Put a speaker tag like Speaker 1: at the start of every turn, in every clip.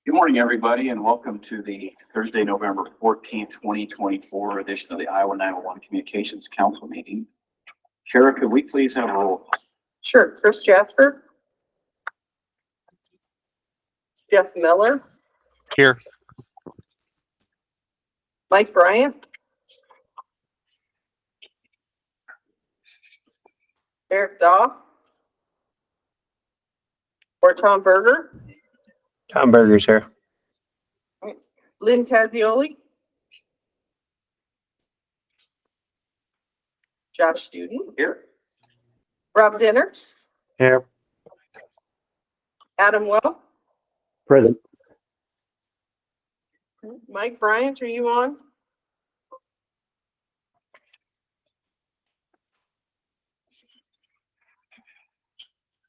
Speaker 1: Good morning, everybody, and welcome to the Thursday, November 14th, 2024 edition of the Iowa 911 Communications Council meeting. Sheriff, could we please have a roll?
Speaker 2: Sure. Chris Jasper. Jeff Miller.
Speaker 3: Here.
Speaker 2: Mike Bryant. Eric Daw. Or Tom Berger.
Speaker 3: Tom Berger's here.
Speaker 2: Lynn Tazioli. Josh Studen.
Speaker 1: Here.
Speaker 2: Rob Dinners.
Speaker 3: Here.
Speaker 2: Adam Well.
Speaker 3: Present.
Speaker 2: Mike Bryant, are you on?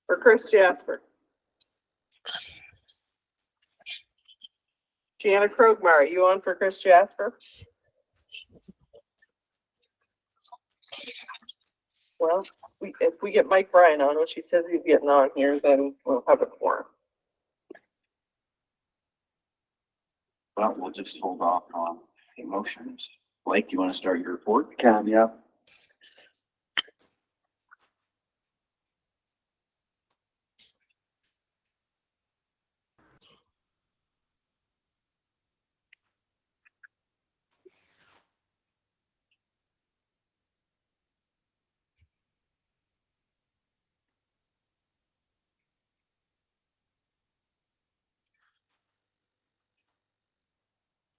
Speaker 2: Or Chris Jasper? Gianna Krogmar, are you on for Chris Jasper? Well, if we get Mike Bryant on, which he says he's getting on here, then we'll have a quorum.
Speaker 1: Well, we'll just hold off on emotions. Blake, you want to start your report?
Speaker 4: Can, yeah.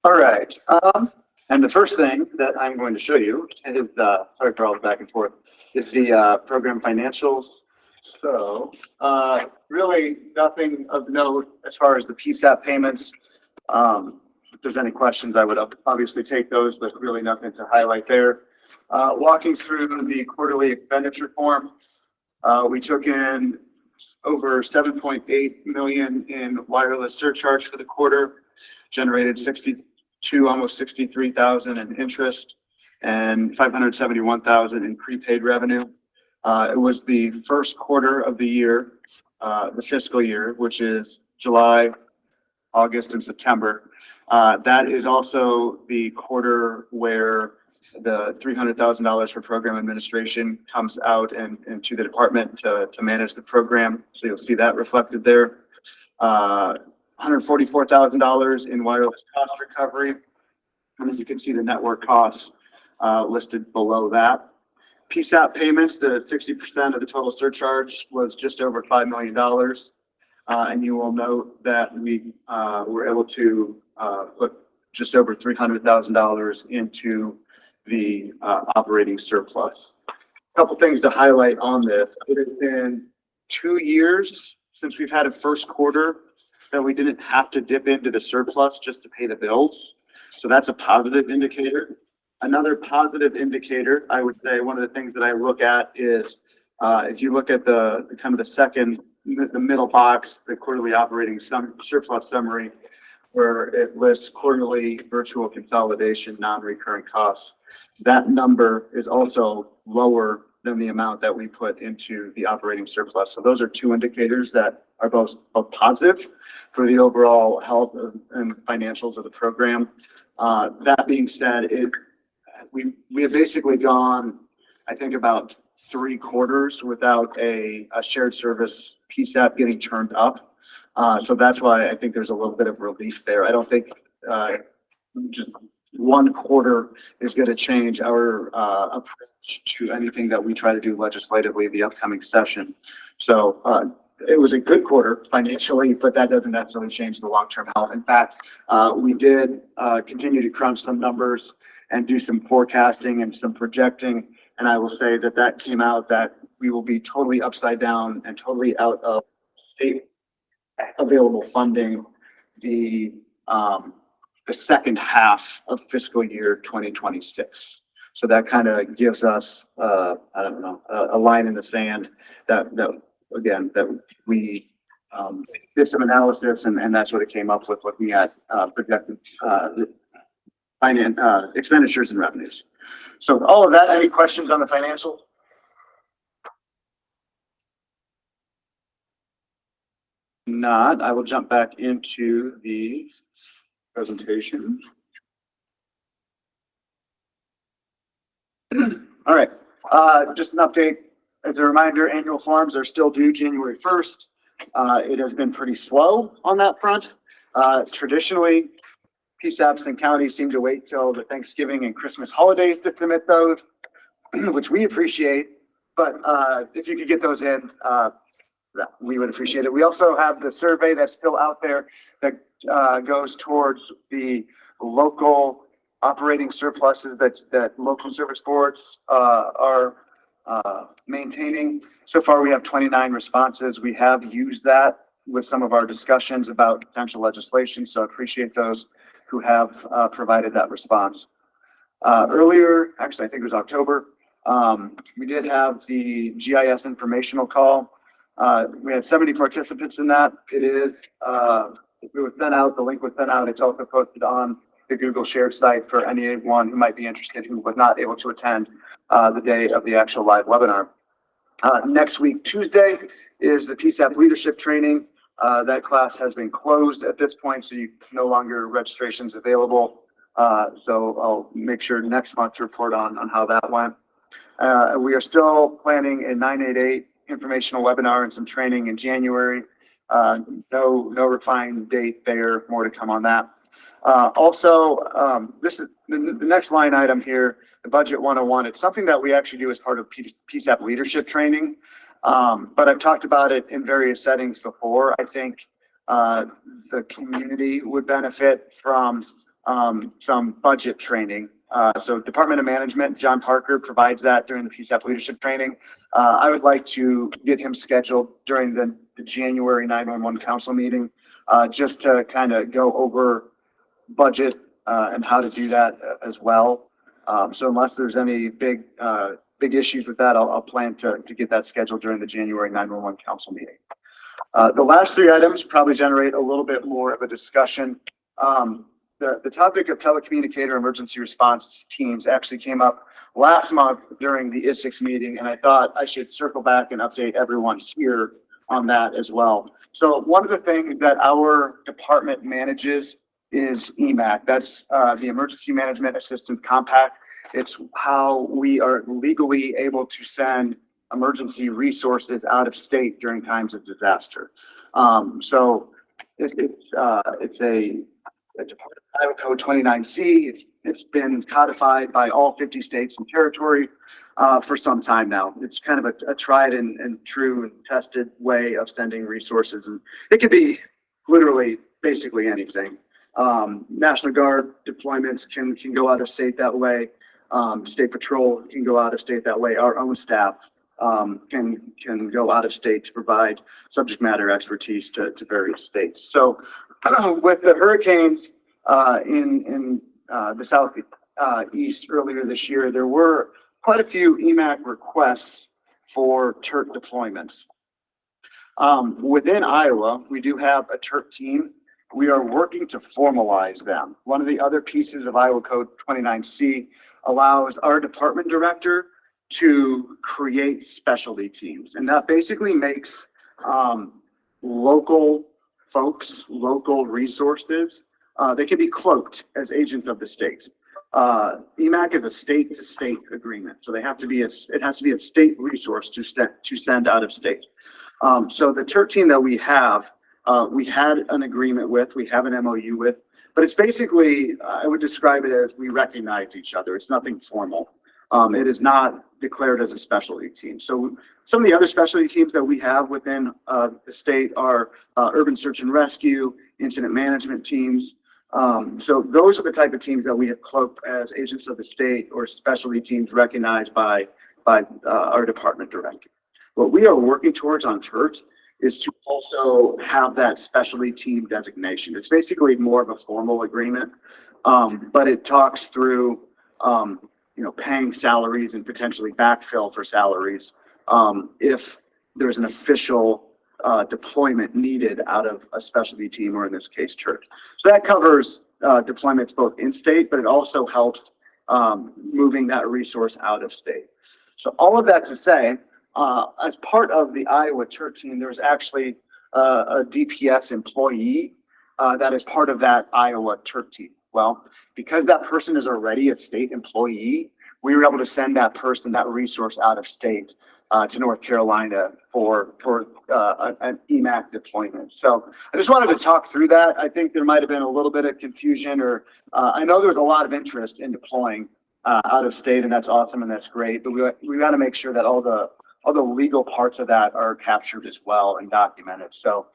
Speaker 4: All right. And the first thing that I'm going to show you is sorry for all the back and forth, is the program financials. So really nothing of note as far as the PSAP payments. If there's any questions, I would obviously take those, but really nothing to highlight there. Walking through the quarterly expenditure form, we took in over 7.8 million in wireless surcharge for the quarter, generated almost 63,000 in interest and 571,000 in prepaid revenue. It was the first quarter of the year, the fiscal year, which is July, August, and September. That is also the quarter where the $300,000 for program administration comes out and to the department to manage the program. So you'll see that reflected there. $144,000 in wireless cost recovery. And as you can see, the network costs listed below that. PSAP payments, the 60% of the total surcharge was just over $5 million. And you will note that we were able to put just over $300,000 into the operating surplus. A couple things to highlight on this. It has been 2 years since we've had a first quarter that we didn't have to dip into the surplus just to pay the bills. So that's a positive indicator. Another positive indicator, I would say, one of the things that I look at is if you look at the kind of the middle box, the quarterly operating surplus summary, where it lists quarterly virtual consolidation, non-recurring costs. That number is also lower than the amount that we put into the operating surplus. So those are two indicators that are both positive for the overall health and financials of the program. That being said, we have basically gone, I think, about 3 quarters without a shared service PSAP getting turned up. So that's why I think there's a little bit of relief there. I don't think just 1 quarter is going to change our approach to anything that we try to do legislatively the upcoming session. So it was a good quarter financially, but that doesn't necessarily change the long-term health. In fact, we did continue to crunch some numbers and do some forecasting and some projecting. And I will say that that came out that we will be totally upside down and totally out of state available funding the second half of fiscal year 2026. So that kind of gives us, I don't know, a line in the sand that again, that we did some analysis and that's what it came up with, looking at projected expenditures and revenues. So all of that, any questions on the financial? not, I will jump back into the presentation. All right, just an update. As a reminder, annual forms are still due January 1st. It has been pretty slow on that front. Traditionally, PSAPs and counties seem to wait till the Thanksgiving and Christmas holidays to submit those, which we appreciate. But if you could get those in, we would appreciate it. We also have the survey that's still out there that goes towards the local operating surpluses that local service boards are maintaining. So far, we have 29 responses. We have used that with some of our discussions about potential legislation, so I appreciate those who have provided that response. Earlier, actually, I think it was October, we did have the GIS informational call. We had 70 participants in that. It was sent out, the link was sent out. It's also posted on the Google shared site for anyone who might be interested who was not able to attend the day of the actual live webinar. Next week, Tuesday, is the PSAP leadership training. That class has been closed at this point, so you no longer registrations available. So I'll make sure next month to report on how that went. We are still planning a 988 informational webinar and some training in January. No refined date there, more to come on that. This is the next line item here, the Budget 101. It's something that we actually do as part of PSAP leadership training. But I've talked about it in various settings before. I think the community would benefit from some budget training. So Department of Management, John Parker provides that during the PSAP leadership training. I would like to get him scheduled during the January 911 council meeting, just to kind of go over budget and how to do that as well. So unless there's any big issues with that, I'll plan to get that scheduled during the January 911 council meeting. The last three items probably generate a little bit more of a discussion. The topic of telecommunicator emergency response teams actually came up last month during the ISIX meeting, and I thought I should circle back and update everyone here on that as well. So one of the things that our department manages is EMAC. That's the Emergency Management Assistance Compact. It's how we are legally able to send emergency resources out of state during times of disaster. So it's a Iowa Code 29C. It's been codified by all 50 states and territory for some time now. It's kind of a tried and true and tested way of sending resources, and it could be literally basically anything. National Guard deployments can go out of state that way. State Patrol can go out of state that way. Our own staff can go out of state to provide subject matter expertise to various states. So with the hurricanes in the southeast earlier this year, there were quite a few EMAC requests for TERT deployments. Within Iowa, we do have a TERT team. We are working to formalize them. One of the other pieces of Iowa Code 29C allows our department director to create specialty teams. And that basically makes local folks, local resources, they can be cloaked as agents of the states. EMAC is a state-to-state agreement. So it has to be a state resource to send out of state. So the TERT team that we have, we had an agreement with, we have an MOU with, but it's basically, I would describe it as we recognize each other. It's nothing formal. It is not declared as a specialty team. So some of the other specialty teams that we have within the state are urban search and rescue, incident management teams. So those are the type of teams that we have cloaked as agents of the state or specialty teams recognized by our department director. What we are working towards on TERT is to also have that specialty team designation. It's basically more of a formal agreement, but it talks through, paying salaries and potentially backfill for salaries if there's an official deployment needed out of a specialty team, or in this case, TERT. So that covers deployments both in state, but it also helps moving that resource out of state. So all of that to say, as part of the Iowa TERT team, there's actually a DPS employee that is part of that Iowa Turk team. Well, because that person is already a state employee, we were able to send that person, that resource out of state to North Carolina for an EMAC deployment. So I just wanted to talk through that. I think there might have been a little bit of confusion, or I know there's a lot of interest in deploying out of state, and that's awesome and that's great. But we got to make sure that all the legal parts of that are captured as well and documented. So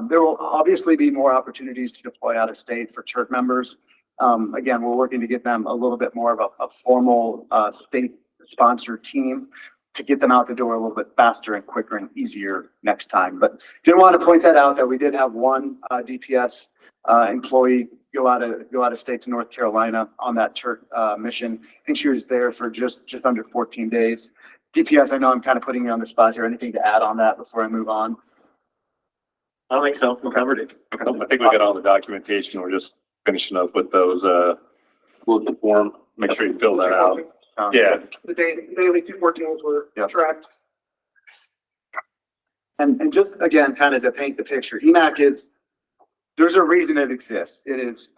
Speaker 4: there will obviously be more opportunities to deploy out of state for Turk members. Again, we're working to get them a little bit more of a formal state sponsored team to get them out the door a little bit faster and quicker and easier next time. But did want to point that out, that we did have one DPS employee go out of state to North Carolina on that Turk mission. I think she was there for just under 14 days. DPS, I know I'm kind of putting you on the spot here. Anything to add on that before I move on?
Speaker 1: I think so. We covered it.
Speaker 5: I think we got all the documentation. We're just finishing up with those, the form. Make sure you fill that out. Yeah.
Speaker 4: The daily 214s were
Speaker 1: Yep.
Speaker 4: tracked. And just again, kind of to paint the picture, EMAC is, there's a reason it exists. It is,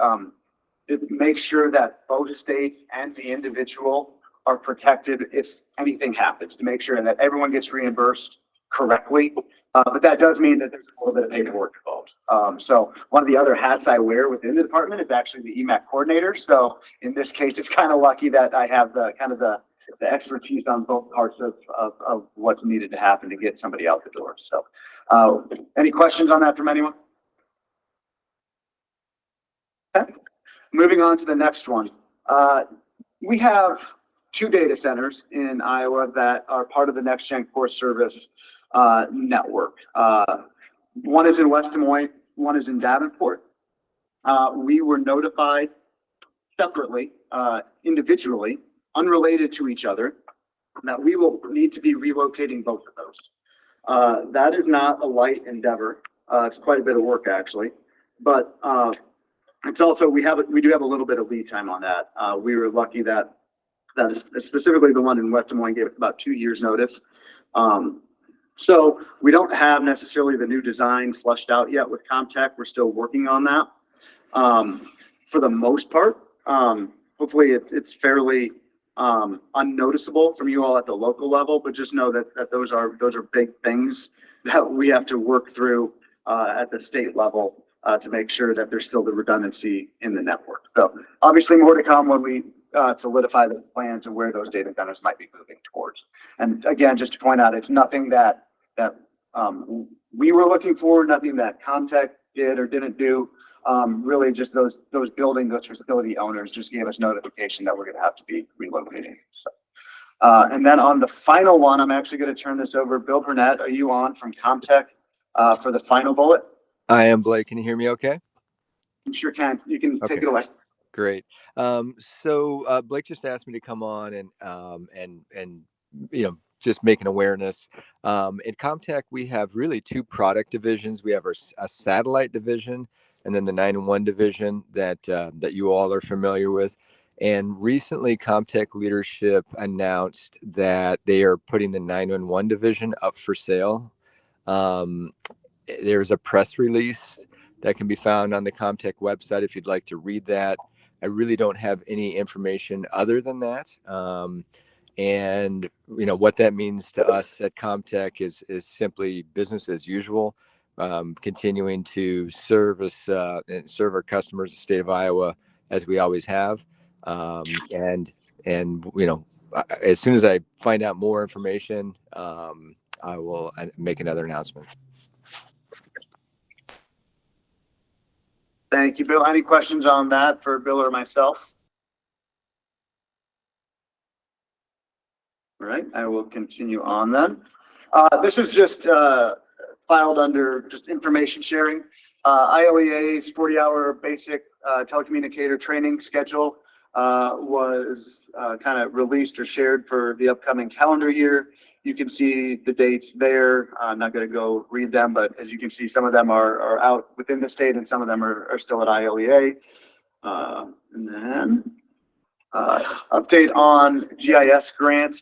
Speaker 4: it makes sure that both state and the individual are protected if anything happens, to make sure that everyone gets reimbursed correctly. But that does mean that there's a little bit of paperwork involved. So one of the other hats I wear within the department is actually the EMAC coordinator. So in this case, it's kind of lucky that I have the expertise on both parts of what's needed to happen to get somebody out the door. So any questions on that from anyone? Okay. Moving on to the next one. We have 2 data centers in Iowa that are part of the Next Gen Core Service network. One is in West Des Moines, one is in Davenport. We were notified separately, individually, unrelated to each other, that we will need to be relocating both of those. That is not a light endeavor. It's quite a bit of work actually, but it's also, we do have a little bit of lead time on that. We were lucky that is specifically the one in West Des Moines gave us about 2 years notice. So we don't have necessarily the new design fleshed out yet with Comtech. We're still working on that. For the most part, hopefully it's fairly unnoticeable from you all at the local level, but just know that those are big things that we have to work through at the state level to make sure that there's still the redundancy in the network. So obviously more to come when we solidify the plans and where those data centers might be moving towards. And again, just to point out, it's nothing that we were looking for, nothing that Comtech did or didn't do. Really just those facility owners just gave us notification that we're going to have to be relocating. So, and then on the final one, I'm actually going to turn this over. Bill Burnett, are you on from Comtech for the final bullet?
Speaker 6: I am, Blake. Can you hear me okay?
Speaker 4: You sure can. You can take it away.
Speaker 6: Great. So Blake just asked me to come on and just make an awareness. At Comtech, we have really 2 product divisions. We have a satellite division and then the 911 division that you all are familiar with. And recently, Comtech leadership announced that they are putting the 911 division up for sale. There's a press release that can be found on the Comtech website if you'd like to read that. I really don't have any information other than that. And what that means to us at Comtech is simply business as usual, continuing to serve our customers, the state of Iowa, as we always have. And as soon as I find out more information, I will make another announcement.
Speaker 4: Thank you, Bill. Any questions on that for Bill or myself? All right, I will continue on then. This is just filed under just information sharing. IOEA's 40-hour basic telecommunicator training schedule was kind of released or shared for the upcoming calendar year. You can see the dates there. I'm not going to go read them, but as you can see, some of them are out within the state and some of them are still at IOEA. And then update on GIS grant.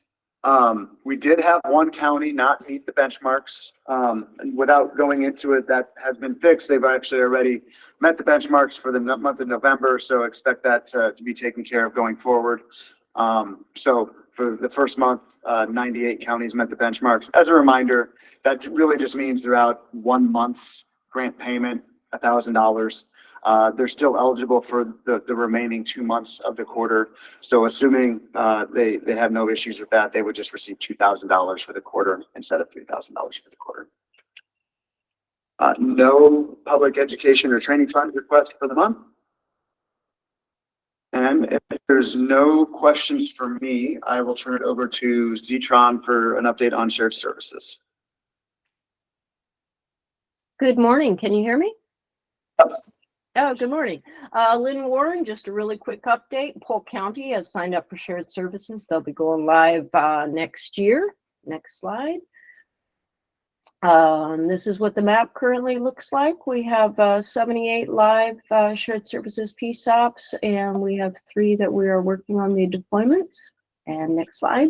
Speaker 4: We did have one county not meet the benchmarks. And without going into it, that has been fixed. They've actually already met the benchmarks for the month of November, so expect that to be taken care of going forward. So for the first month, 98 counties met the benchmarks. As a reminder, that really just means throughout 1 month's grant payment, $1,000. They're still eligible for the remaining 2 months of the quarter. So assuming they have no issues with that, they would just receive $2,000 for the quarter instead of $3,000 for the quarter. No public education or training fund request for the month. And if there's no questions for me, I will turn it over to Zetron for an update on shared services.
Speaker 7: Good morning. Can you hear me? Oh, good morning. Lynn Warren, just a really quick update. Polk County has signed up for shared services. They'll be going live next year. Next slide. This is what the map currently looks like. We have 78 live shared services PSAPs, and we have 3 that we are working on the deployments. And next slide.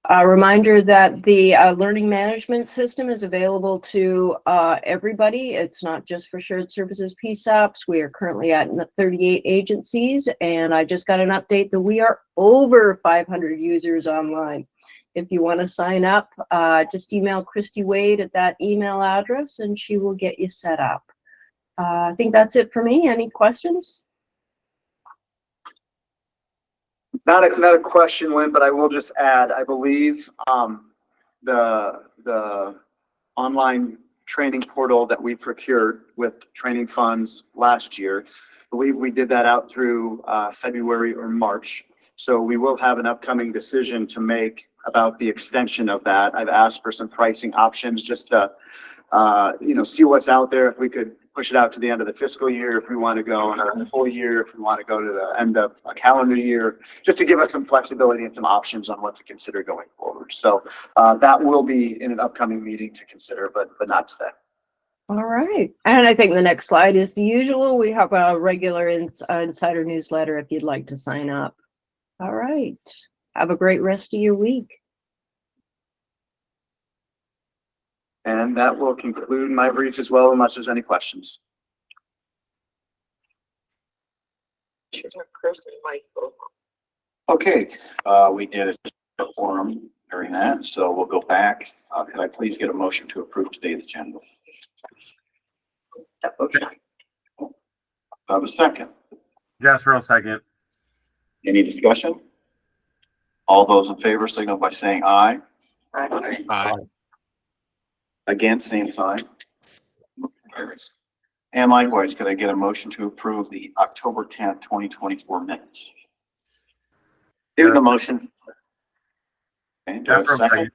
Speaker 7: A reminder that the learning management system is available to everybody. It's not just for shared services PSAPs. We are currently at 38 agencies, and I just got an update that we are over 500 users online. If you want to sign up, just email Christy Wade at that email address, and she will get you set up. I think that's it for me. Any questions?
Speaker 4: Not a question, Lynn, but I will just add, I believe the online training portal that we procured with training funds last year, I believe we did that out through February or March. So we will have an upcoming decision to make about the extension of that. I've asked for some pricing options just to see what's out there. If we could push it out to the end of the fiscal year, if we want to go in a full year, if we want to go to the end of a calendar year, just to give us some flexibility and some options on what to consider going forward. So that will be in an upcoming meeting to consider, but not today.
Speaker 7: All right. And I think the next slide is the usual. We have a regular insider newsletter if you'd like to sign up. All right. Have a great rest of your week.
Speaker 4: And that will conclude my brief as well, unless there's any questions.
Speaker 1: Okay, we did a forum during that, so we'll go back. Could I please get a motion to approve today's agenda? Okay. I have a second.
Speaker 3: Jasper, second.
Speaker 1: Any discussion? All those in favor signal by saying aye.
Speaker 2: Aye.
Speaker 3: Aye.
Speaker 1: Against, same sign. And likewise, could I get a motion to approve the October 10th, 2024 minutes? Do the motion. Okay, do I have a second?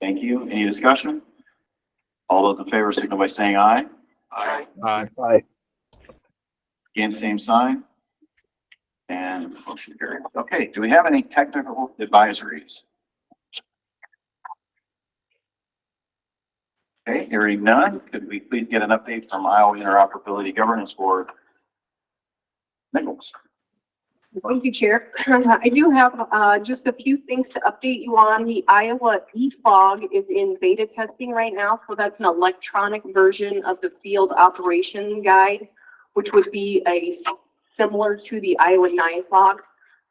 Speaker 1: Thank you. Any discussion? All those in favor signal by saying aye.
Speaker 2: Aye.
Speaker 3: Aye. Aye.
Speaker 1: Again, same sign. And motion carried. Okay, do we have any technical advisories? Okay, hearing none, could we please get an update from Iowa Interoperability Governance Board? Nichols.
Speaker 8: Thank you, Chair. I do have just a few things to update you on. The Iowa eFog is in beta testing right now. So that's an electronic version of the field operation guide, which would be similar to the Iowa NIFOG.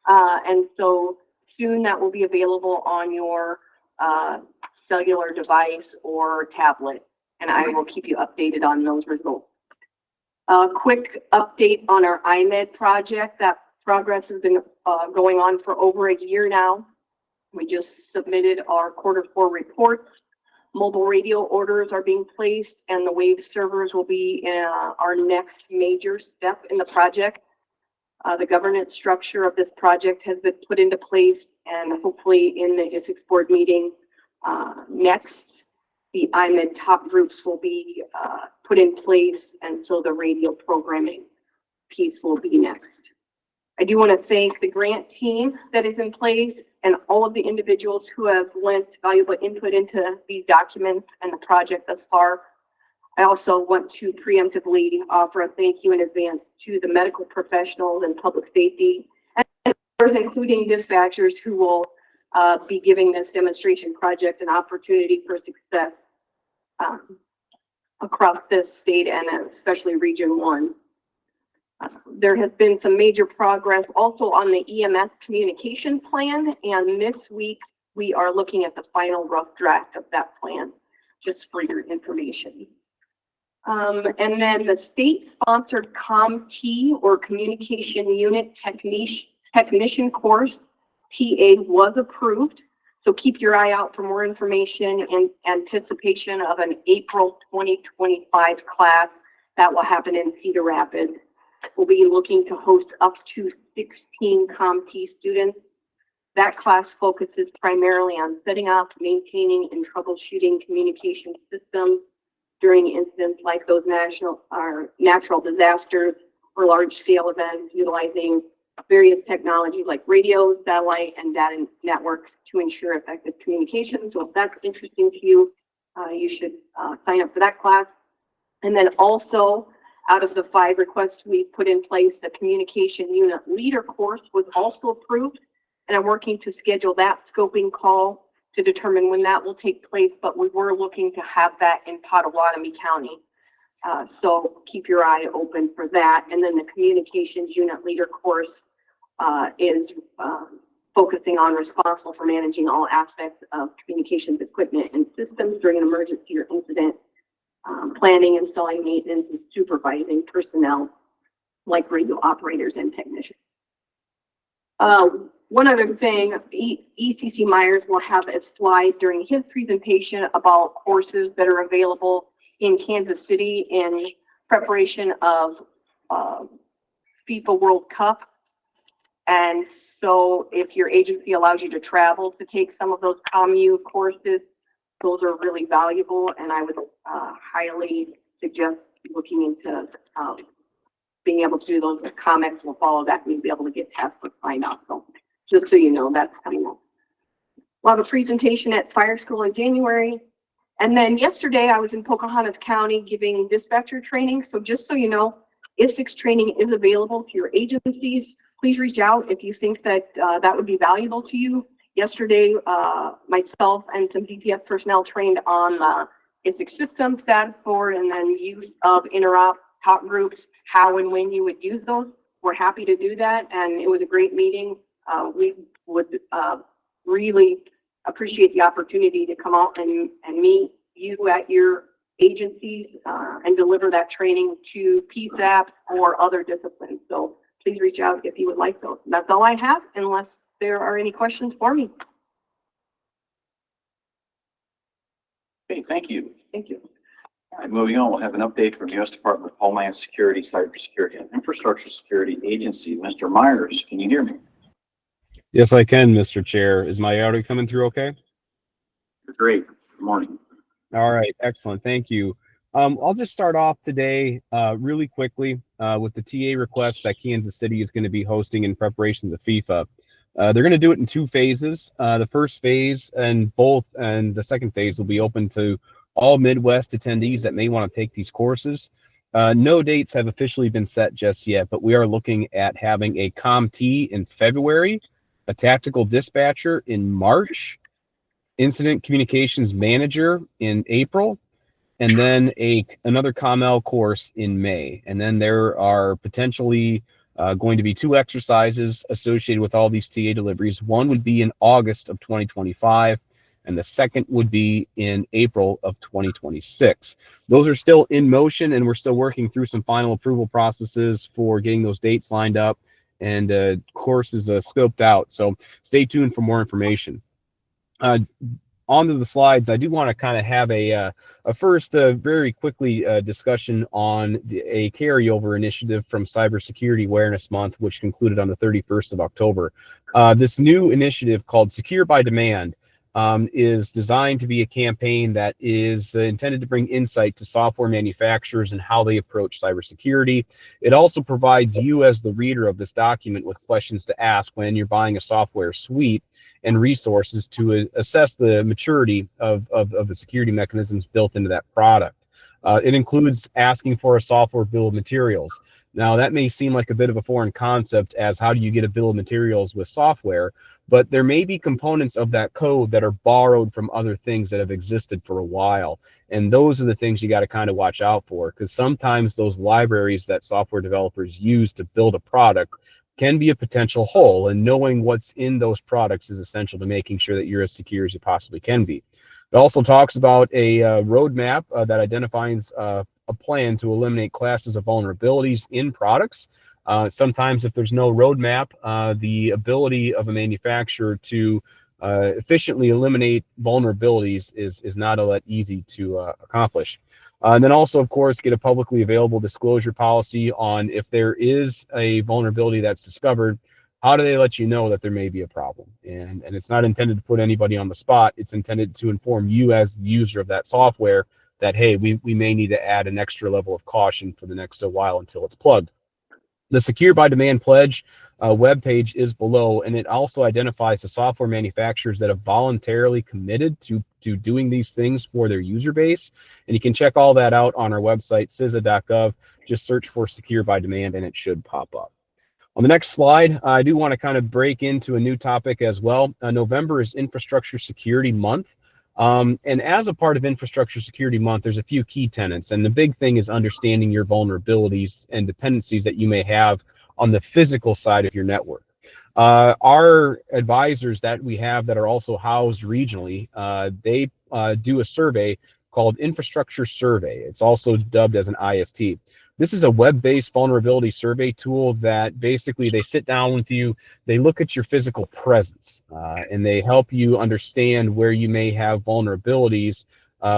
Speaker 8: And so soon that will be available on your cellular device or tablet, and I will keep you updated on those results. A quick update on our IMED project. That progress has been going on for over a year now. We just submitted our Q4 report. Mobile radio orders are being placed, and the Wave servers will be our next major step in the project. The governance structure of this project has been put into place, and hopefully in the ISICS board meeting next, the IMED top groups will be put in place, and so the radio programming piece will be next. I do want to thank the grant team that is in place and all of the individuals who have lent valuable input into these documents and the project thus far. I also want to preemptively offer a thank you in advance to the medical professionals and public safety and others, including dispatchers who will be giving this demonstration project an opportunity for success across this state and especially Region 1. There has been some major progress also on the EMS communication plan, and this week we are looking at the final rough draft of that plan, just for your information. And then the state-sponsored CommT or Communication Unit Technician course, PA, was approved. So keep your eye out for more information in anticipation of an April 2025 class that will happen in Cedar Rapids. We'll be looking to host up to 16 CommT students. That class focuses primarily on setting up, maintaining, and troubleshooting communication systems during incidents like those natural disasters or large-scale events, utilizing various technologies like radio, satellite, and data networks to ensure effective communication. So if that's interesting to you, you should sign up for that class. And then also, out of the 5 requests we put in place, the Communication Unit Leader course was also approved. And I'm working to schedule that scoping call to determine when that will take place, but we were looking to have that in Pottawatomie County. So keep your eye open for that. And then the Communications Unit Leader course is focusing on responsible for managing all aspects of communications equipment and systems during an emergency or incident, planning, installing, maintenance, and supervising personnel like radio operators and technicians. One other thing, ECC Myers will have a slide during his presentation about courses that are available in Kansas City in preparation of FIFA World Cup. And so if your agency allows you to travel to take some of those CommU courses, those are really valuable, and I would highly suggest looking into being able to do those. The comments will follow that, and you'll be able to get tests with sign up. So just so you know, that's coming up. We'll have a presentation at Fire School in January. And then yesterday I was in Pocahontas County giving dispatcher training. So just so you know, ISICS training is available to your agencies. Please reach out if you think that that would be valuable to you. Yesterday, myself and some DPS personnel trained on the ISICS system, status board, and then use of interop talk groups, how and when you would use those. We're happy to do that, and it was a great meeting. We would really appreciate the opportunity to come out and meet you at your agencies and deliver that training to PSAP or other disciplines. So please reach out if you would like those. That's all I have, unless there are any questions for me.
Speaker 1: Okay, thank you.
Speaker 8: Thank you.
Speaker 1: All right, moving on, we'll have an update from the U.S. Department of Homeland Security, Cybersecurity, and Infrastructure Security Agency. Mr. Myers, can you hear me?
Speaker 9: Yes, I can, Mr. Chair. Is my audio coming through okay?
Speaker 1: Great. Good morning.
Speaker 9: All right, excellent. Thank you. I'll just start off today really quickly with the TA request that Kansas City is going to be hosting in preparations of FIFA. They're going to do it in 2 phases. The first phase and the second phase will be open to all Midwest attendees that may want to take these courses. No dates have officially been set just yet, but we are looking at having a CommT in February, a tactical dispatcher in March, incident communications manager in April, and then another CommL course in May. And then there are potentially going to be 2 exercises associated with all these TA deliveries. One would be in August of 2025, and the second would be in April of 2026. Those are still in motion, and we're still working through some final approval processes for getting those dates lined up and courses scoped out. So stay tuned for more information. Onto the slides, I do want to kind of have a first very quickly discussion on a carryover initiative from Cybersecurity Awareness Month, which concluded on the 31st of October. This new initiative called Secure by Demand is designed to be a campaign that is intended to bring insight to software manufacturers and how they approach cybersecurity. It also provides you as the reader of this document with questions to ask when you're buying a software suite and resources to assess the maturity of the security mechanisms built into that product. It includes asking for a software bill of materials. Now, that may seem like a bit of a foreign concept as how do you get a bill of materials with software, but there may be components of that code that are borrowed from other things that have existed for a while. And those are the things you got to kind of watch out for, because sometimes those libraries that software developers use to build a product can be a potential hole, and knowing what's in those products is essential to making sure that you're as secure as you possibly can be. It also talks about a roadmap that identifies a plan to eliminate classes of vulnerabilities in products. Sometimes if there's no roadmap, the ability of a manufacturer to efficiently eliminate vulnerabilities is not all that easy to accomplish. And then also, of course, get a publicly available disclosure policy on if there is a vulnerability that's discovered, how do they let you know that there may be a problem? And it's not intended to put anybody on the spot. It's intended to inform you as the user of that software that, hey, we may need to add an extra level of caution for the next while until it's plugged. The Secure by Demand Pledge webpage is below, and it also identifies the software manufacturers that have voluntarily committed to doing these things for their user base. And you can check all that out on our website, CISA.gov. Just search for Secure by Demand and it should pop up. On the next slide, I do want to kind of break into a new topic as well. November is Infrastructure Security Month. And as a part of Infrastructure Security Month, there's a few key tenets. And the big thing is understanding your vulnerabilities and dependencies that you may have on the physical side of your network. Our advisors that we have that are also housed regionally, they do a survey called Infrastructure Survey. It's also dubbed as an IST. This is a web-based vulnerability survey tool that basically they sit down with you, they look at your physical presence, and they help you understand where you may have vulnerabilities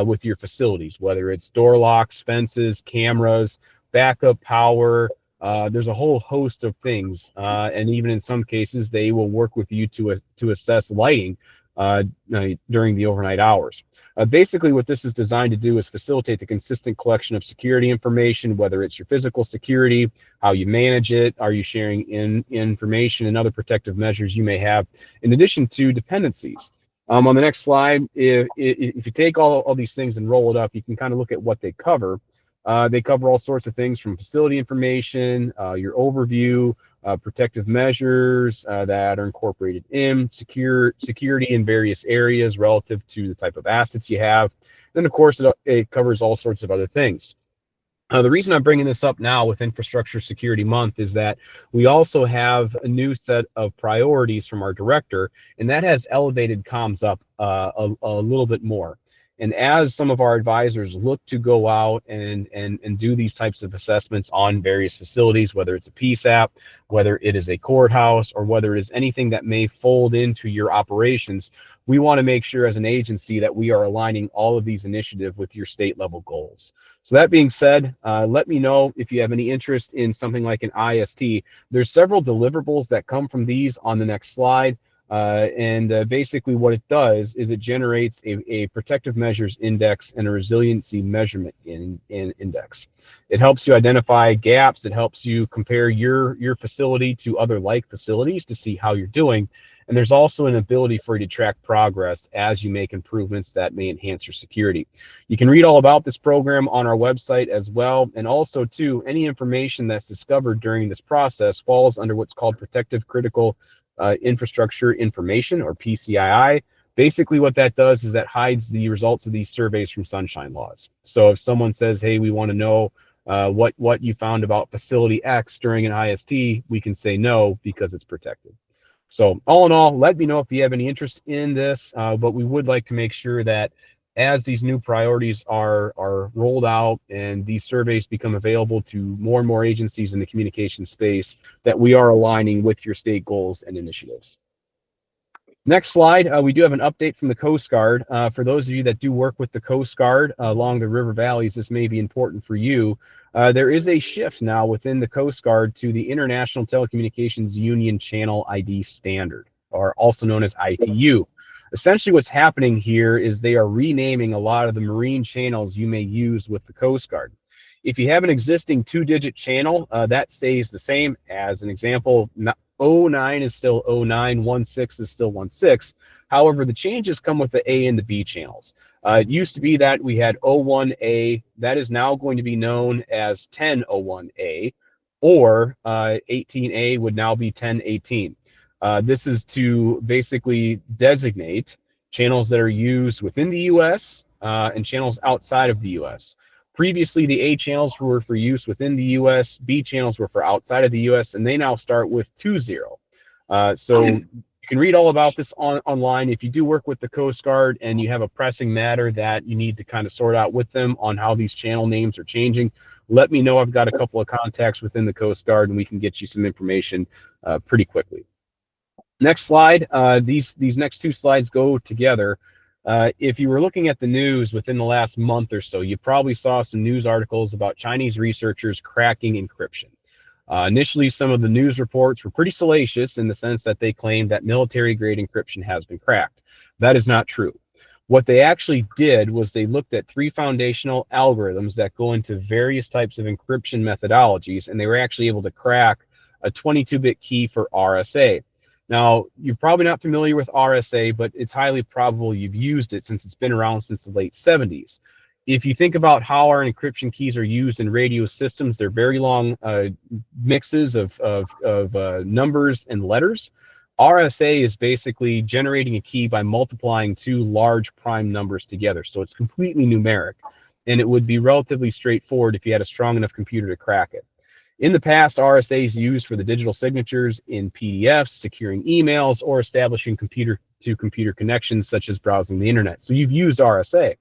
Speaker 9: with your facilities, whether it's door locks, fences, cameras, backup power. There's a whole host of things, and even in some cases, they will work with you to assess lighting during the overnight hours. Basically, what this is designed to do is facilitate the consistent collection of security information, whether it's your physical security, how you manage it, are you sharing information and other protective measures you may have, in addition to dependencies. On the next slide, if you take all these things and roll it up, you can kind of look at what they cover. They cover all sorts of things from facility information, your overview, protective measures that are incorporated in, security in various areas relative to the type of assets you have. Then, of course, it covers all sorts of other things. The reason I'm bringing this up now with Infrastructure Security Month is that we also have a new set of priorities from our director, and that has elevated comms up a little bit more. And as some of our advisors look to go out and do these types of assessments on various facilities, whether it's a PSAP, whether it is a courthouse, or whether it is anything that may fold into your operations, we want to make sure as an agency that we are aligning all of these initiatives with your state level goals. So that being said, let me know if you have any interest in something like an IST. There's several deliverables that come from these on the next slide. Basically what it does is it generates a protective measures index and a resiliency measurement index. It helps you identify gaps. It helps you compare your facility to other like facilities to see how you're doing. And there's also an ability for you to track progress as you make improvements that may enhance your security. You can read all about this program on our website as well. And also too, any information that's discovered during this process falls under what's called Protective Critical Infrastructure Information, or PCII. Basically what that does is that hides the results of these surveys from sunshine laws. So if someone says, hey, we want to know what you found about facility X during an IST, we can say no because it's protected. So all in all, let me know if you have any interest in this, but we would like to make sure that as these new priorities are rolled out and these surveys become available to more and more agencies in the communication space, that we are aligning with your state goals and initiatives. Next slide, we do have an update from the Coast Guard. For those of you that do work with the Coast Guard along the river valleys, this may be important for you. There is a shift now within the Coast Guard to the International Telecommunications Union Channel ID Standard, or also known as ITU. Essentially what's happening here is they are renaming a lot of the marine channels you may use with the Coast Guard. If you have an existing 2-digit channel, that stays the same. As an example, 09 is still 09, 16 is still 16. However, the changes come with the A and the B channels. It used to be that we had 01A. That is now going to be known as 1001A. or 18A would now be 1018. This is to basically designate channels that are used within the US and channels outside of the US. Previously, the A channels were for use within the US, B channels were for outside of the US, and they now start with 20. So you can read all about this online. If you do work with the Coast Guard and you have a pressing matter that you need to kind of sort out with them on how these channel names are changing, let me know. I've got a couple of contacts within the Coast Guard and we can get you some information pretty quickly. Next slide. These next two slides go together. If you were looking at the news within the last month or so, you probably saw some news articles about Chinese researchers cracking encryption. Initially, some of the news reports were pretty salacious in the sense that they claimed that military-grade encryption has been cracked. That is not true. What they actually did was they looked at 3 foundational algorithms that go into various types of encryption methodologies, and they were actually able to crack a 22-bit key for RSA. Now, you're probably not familiar with RSA, but it's highly probable you've used it since it's been around since the late 70s. If you think about how our encryption keys are used in radio systems, they're very long mixes of numbers and letters. RSA is basically generating a key by multiplying 2 large prime numbers together. So it's completely numeric, and it would be relatively straightforward if you had a strong enough computer to crack it. In the past, RSA is used for the digital signatures in PDFs, securing emails, or establishing computer-to-computer connections, such as browsing the internet. So you've used RSA.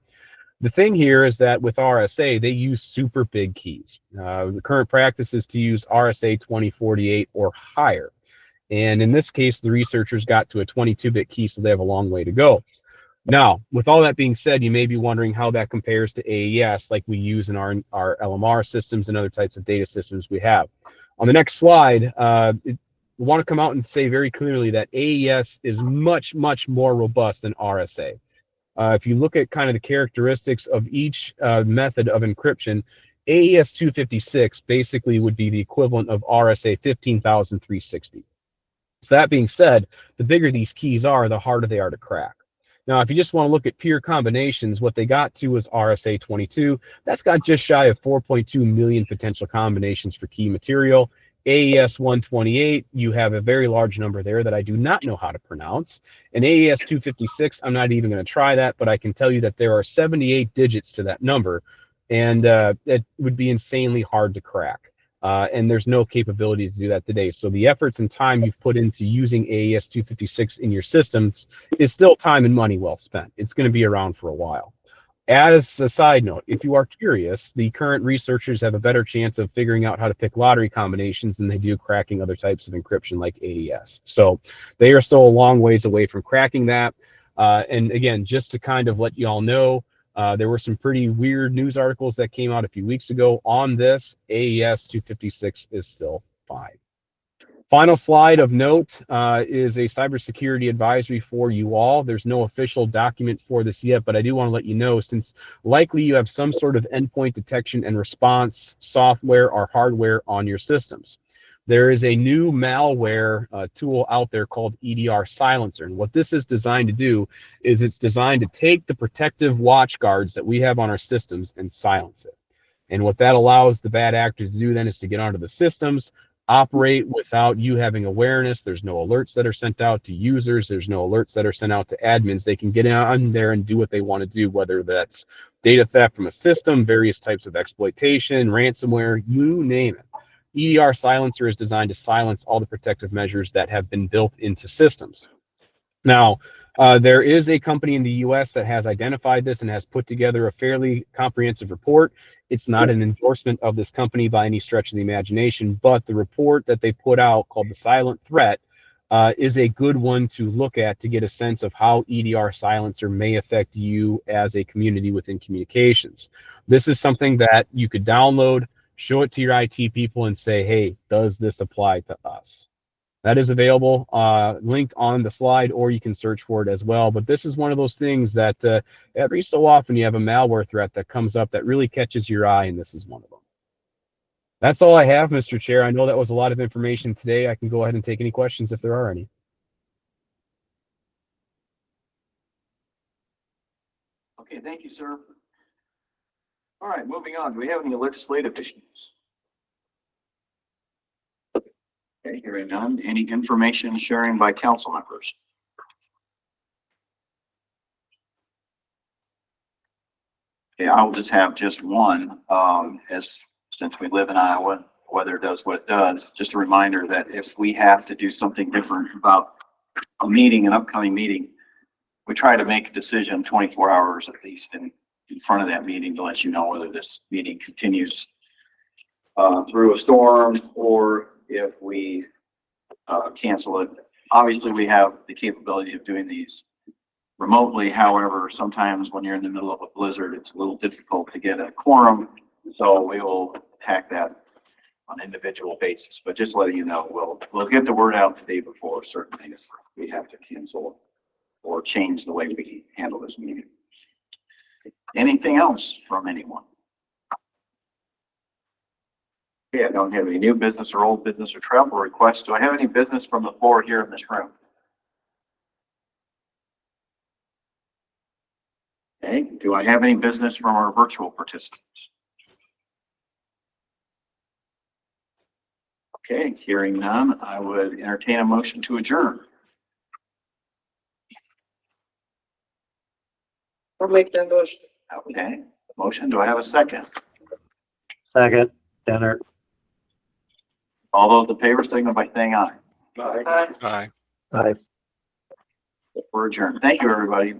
Speaker 9: The thing here is that with RSA, they use super big keys. The current practice is to use RSA 2048 or higher. And in this case, the researchers got to a 22-bit key, so they have a long way to go. Now, with all that being said, you may be wondering how that compares to AES like we use in our LMR systems and other types of data systems we have. On the next slide, we want to come out and say very clearly that AES is much, much more robust than RSA. If you look at kind of the characteristics of each method of encryption, AES 256 basically would be the equivalent of RSA 15,360. So that being said, the bigger these keys are, the harder they are to crack. Now, if you just want to look at pure combinations, what they got to was RSA 22. That's got just shy of 4.2 million potential combinations for key material. AES 128, you have a very large number there that I do not know how to pronounce. And AES 256, I'm not even going to try that, but I can tell you that there are 78 digits to that number, and it would be insanely hard to crack. And there's no capability to do that today. So the efforts and time you've put into using AES 256 in your systems is still time and money well spent. It's going to be around for a while. As a side note, if you are curious, the current researchers have a better chance of figuring out how to pick lottery combinations than they do cracking other types of encryption like AES. So they are still a long ways away from cracking that. And again, just to kind of let you all know, there were some pretty weird news articles that came out a few weeks ago on this. AES 256 is still fine. Final slide of note is a cybersecurity advisory for you all. There's no official document for this yet, but I do want to let you know, since likely you have some sort of endpoint detection and response software or hardware on your systems. There is a new malware tool out there called EDR Silencer. And what this is designed to do is it's designed to take the protective watch guards that we have on our systems and silence it. And what that allows the bad actor to do then is to get onto the systems, operate without you having awareness. There's no alerts that are sent out to users. There's no alerts that are sent out to admins. They can get on there and do what they want to do, whether that's data theft from a system, various types of exploitation, ransomware, you name it. EDR Silencer is designed to silence all the protective measures that have been built into systems. Now, there is a company in the US that has identified this and has put together a fairly comprehensive report. It's not an endorsement of this company by any stretch of the imagination, but the report that they put out called The Silent Threat is a good one to look at to get a sense of how EDR Silencer may affect you as a community within communications. This is something that you could download, show it to your IT people and say, hey, does this apply to us? That is available, linked on the slide, or you can search for it as well. But this is one of those things that every so often you have a malware threat that comes up that really catches your eye, and this is one of them. That's all I have, Mr. Chair. I know that was a lot of information today. I can go ahead and take any questions if there are any.
Speaker 1: Okay, thank you, sir. All right, moving on. Do we have any legislative issues? Okay, hearing none. Any information sharing by council members? Okay, I'll just have just one, since we live in Iowa, weather does what it does. Just a reminder that if we have to do something different about a meeting, an upcoming meeting, we try to make a decision 24 hours at least in front of that meeting to let you know whether this meeting continues through a storm or if we cancel it. Obviously, we have the capability of doing these remotely. However, sometimes when you're in the middle of a blizzard, it's a little difficult to get a quorum. So we will attack that on an individual basis, but just letting you know, we'll get the word out the day before certain things we have to cancel or change the way we handle this meeting. Anything else from anyone? Okay, I don't have any new business or old business or travel requests. Do I have any business from the floor here in this room? Okay, do I have any business from our virtual participants? Okay, hearing none, I would entertain a motion to adjourn.
Speaker 2: I'll make that motion.
Speaker 1: Okay, motion, do I have a second?
Speaker 3: Second, Denner.
Speaker 1: All those in favor, signal by saying aye.
Speaker 2: Aye.
Speaker 6: Aye.
Speaker 3: Aye.
Speaker 1: We're adjourned. Thank you, everybody.